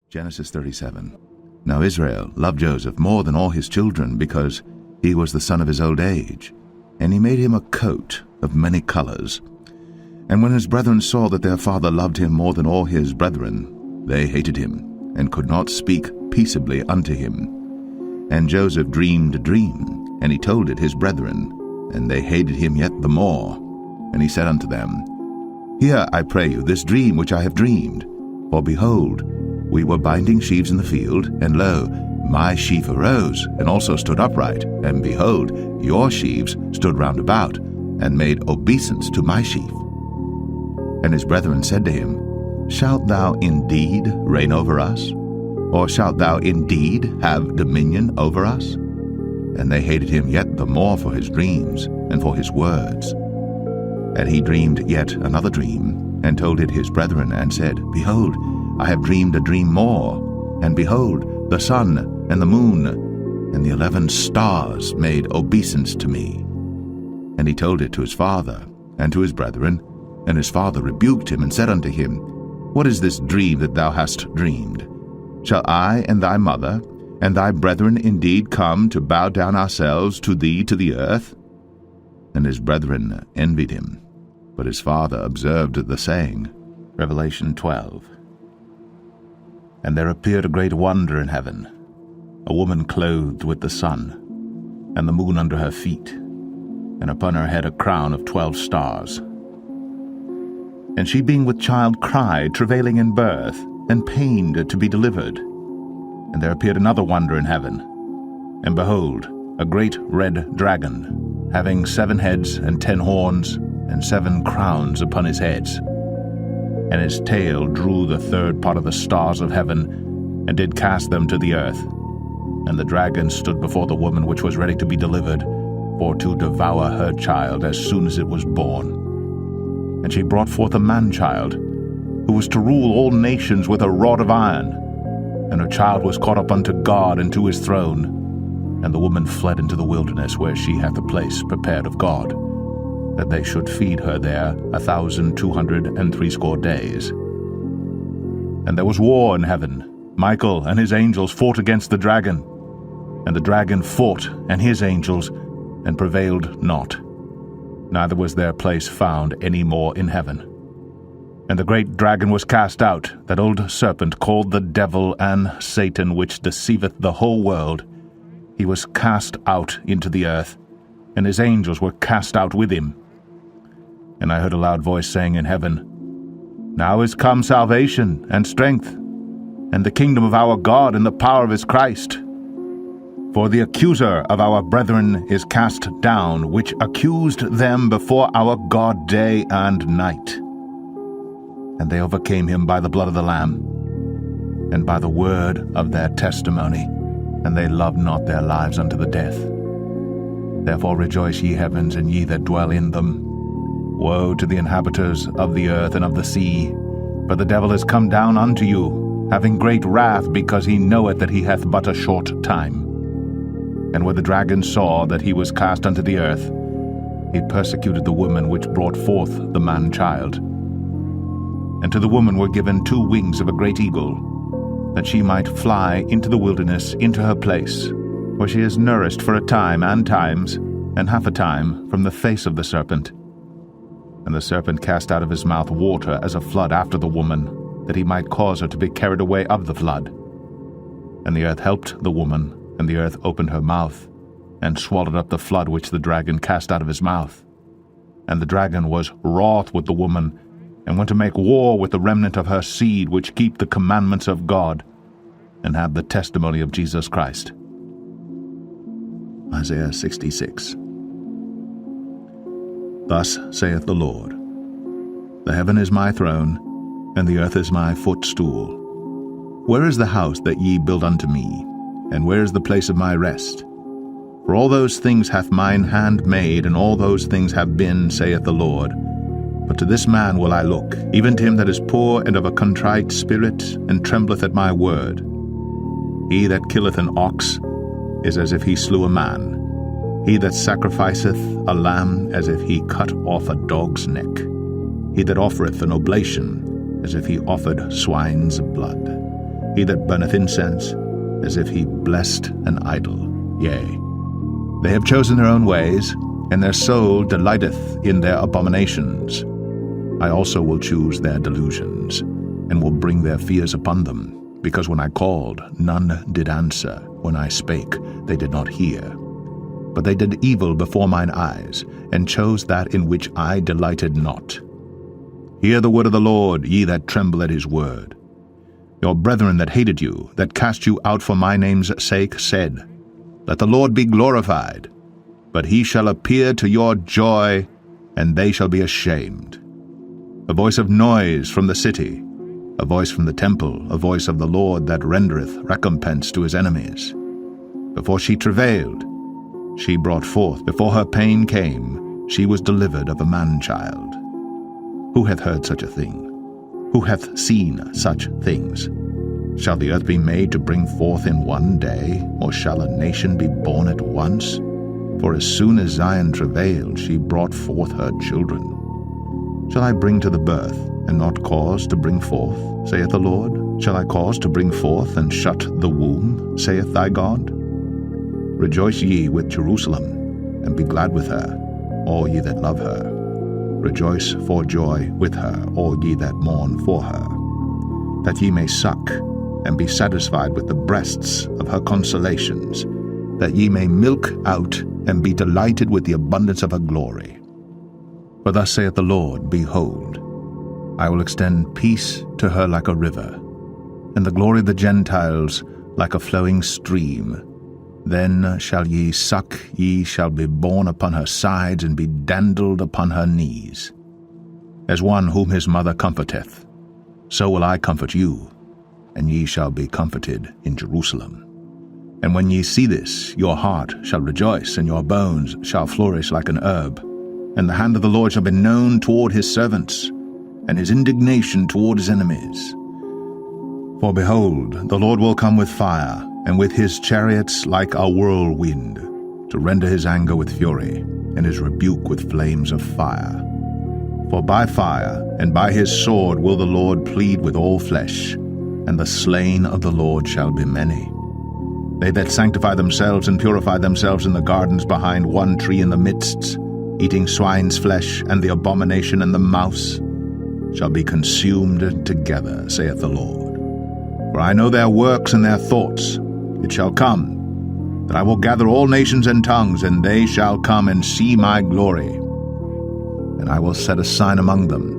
Genesis 37. Now Israel loved Joseph more than all his children, because he was the son of his old age, and he made him a coat of many colors. And when his brethren saw that their father loved him more than all his brethren, they hated him, and could not speak peaceably unto him. And Joseph dreamed a dream, and he told it his brethren, and they hated him yet the more. And he said unto them, Hear, I pray you, this dream which I have dreamed. For behold, we were binding sheaves in the field, and lo, my sheaf arose, and also stood upright, and behold, your sheaves stood round about, and made obeisance to my sheaf. And his brethren said to him, Shalt thou indeed reign over us? Or shalt thou indeed have dominion over us? And they hated him yet the more for his dreams, and for his words. And he dreamed yet another dream, and told it his brethren, and said, Behold, I have dreamed a dream more, and behold, the sun and the moon and the 11 stars made obeisance to me. And he told it to his father and to his brethren, and his father rebuked him, and said unto him, What is this dream that thou hast dreamed? Shall I and thy mother and thy brethren indeed come to bow down ourselves to thee to the earth? And his brethren envied him, but his father observed the saying. Revelation 12. And there appeared a great wonder in heaven, a woman clothed with the sun, and the moon under her feet, and upon her head a crown of 12 stars. And she being with child cried, travailing in birth, and pained to be delivered. And there appeared another wonder in heaven, and behold, a great red dragon, having 7 heads and 10 horns, and 7 crowns upon his heads. And his tail drew the 3rd part of the stars of heaven, and did cast them to the earth. And the dragon stood before the woman which was ready to be delivered, for to devour her child as soon as it was born. And she brought forth a man-child, who was to rule all nations with a rod of iron. And her child was caught up unto God and to his throne. And the woman fled into the wilderness, where she hath a place prepared of God, that they should feed her there 1,260 days. And there was war in heaven. Michael and his angels fought against the dragon. And the dragon fought and his angels, and prevailed not. Neither was their place found any more in heaven. And the great dragon was cast out, that old serpent called the devil and Satan, which deceiveth the whole world. He was cast out into the earth, and his angels were cast out with him. And I heard a loud voice saying in heaven, Now is come salvation and strength, and the kingdom of our God, and the power of his Christ. For the accuser of our brethren is cast down, which accused them before our God day and night. And they overcame him by the blood of the Lamb, and by the word of their testimony, and they loved not their lives unto the death. Therefore rejoice, ye heavens, and ye that dwell in them. Woe to the inhabitants of the earth and of the sea, for the devil is come down unto you, having great wrath, because he knoweth that he hath but a short time. And when the dragon saw that he was cast unto the earth, he persecuted the woman which brought forth the man-child. And to the woman were given 2 wings of a great eagle, that she might fly into the wilderness, into her place, where she is nourished for a time and times, and half a time, from the face of the serpent. And the serpent cast out of his mouth water as a flood after the woman, that he might cause her to be carried away of the flood. And the earth helped the woman, and the earth opened her mouth, and swallowed up the flood which the dragon cast out of his mouth. And the dragon was wroth with the woman, and went to make war with the remnant of her seed, which keep the commandments of God, and have the testimony of Jesus Christ. Isaiah 66. Thus saith the Lord, The heaven is my throne, and the earth is my footstool. Where is the house that ye build unto me, and where is the place of my rest? For all those things hath mine hand made, and all those things have been, saith the Lord. But to this man will I look, even to him that is poor and of a contrite spirit, and trembleth at my word. He that killeth an ox is as if he slew a man. He that sacrificeth a lamb as if he cut off a dog's neck. He that offereth an oblation as if he offered swine's blood. he that burneth incense, as if he blessed an idol. Yea, they have chosen their own ways, and their soul delighteth in their abominations. I also will choose their delusions, and will bring their fears upon them, because when I called, none did answer. When I spake, they did not hear. But they did evil before mine eyes, and chose that in which I delighted not. Hear the word of the Lord, ye that tremble at his word. Your brethren that hated you, that cast you out for my name's sake, said, Let the Lord be glorified. But he shall appear to your joy, and they shall be ashamed. A voice of noise from the city, a voice from the temple, a voice of the Lord that rendereth recompense to his enemies. Before she travailed, she brought forth. Before her pain came, she was delivered of a man-child. Who hath heard such a thing? Who hath seen such things? Shall the earth be made to bring forth in one day, or shall a nation be born at once? For as soon as Zion travailed, she brought forth her children. Shall I bring to the birth, and not cause to bring forth, saith the Lord? Shall I cause to bring forth, and shut the womb, saith thy God? Rejoice ye with Jerusalem, and be glad with her, all ye that love her. Rejoice for joy with her, all ye that mourn for her, that ye may suck, and be satisfied with the breasts of her consolations, that ye may milk out, and be delighted with the abundance of her glory. For thus saith the Lord, Behold, I will extend peace to her like a river, and the glory of the Gentiles like a flowing stream. Then shall ye suck, ye shall be borne upon her sides, and be dandled upon her knees. As one whom his mother comforteth, so will I comfort you, and ye shall be comforted in Jerusalem. And when ye see this, your heart shall rejoice, and your bones shall flourish like an herb. And the hand of the Lord shall be known toward his servants, and his indignation toward his enemies. For behold, the Lord will come with fire, and with his chariots like a whirlwind, to render his anger with fury, and his rebuke with flames of fire. For by fire and by his sword will the Lord plead with all flesh, and the slain of the Lord shall be many. They that sanctify themselves and purify themselves in the gardens behind one tree in the midst, eating swine's flesh and the abomination and the mouse, shall be consumed together, saith the Lord. For I know their works and their thoughts. It shall come, that I will gather all nations and tongues, and they shall come and see my glory. And I will set a sign among them,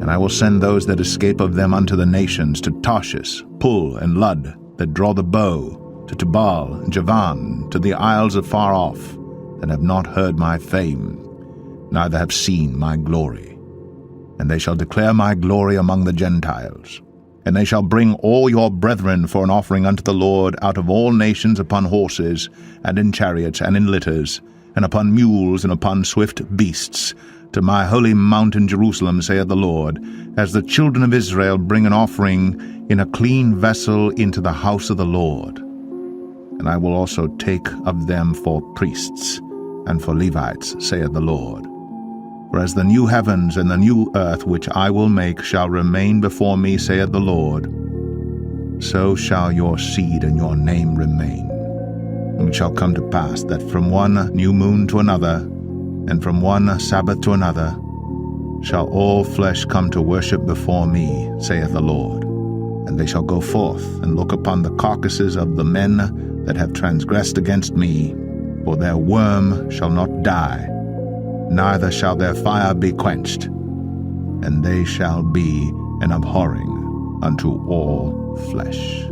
and I will send those that escape of them unto the nations, to Tarshish, Pul, and Lud, that draw the bow, to Tubal and Javan, to the isles afar off, that have not heard my fame, neither have seen my glory. And they shall declare my glory among the Gentiles. And they shall bring all your brethren for an offering unto the Lord out of all nations upon horses, and in chariots, and in litters, and upon mules, and upon swift beasts, to my holy mountain Jerusalem, saith the Lord, as the children of Israel bring an offering in a clean vessel into the house of the Lord. And I will also take of them for priests, and for Levites, saith the Lord. For as the new heavens and the new earth which I will make shall remain before me, saith the Lord, so shall your seed and your name remain. And it shall come to pass that from one new moon to another, and from one Sabbath to another, shall all flesh come to worship before me, saith the Lord. And they shall go forth and look upon the carcasses of the men that have transgressed against me, for their worm shall not die, neither shall their fire be quenched, and they shall be an abhorring unto all flesh.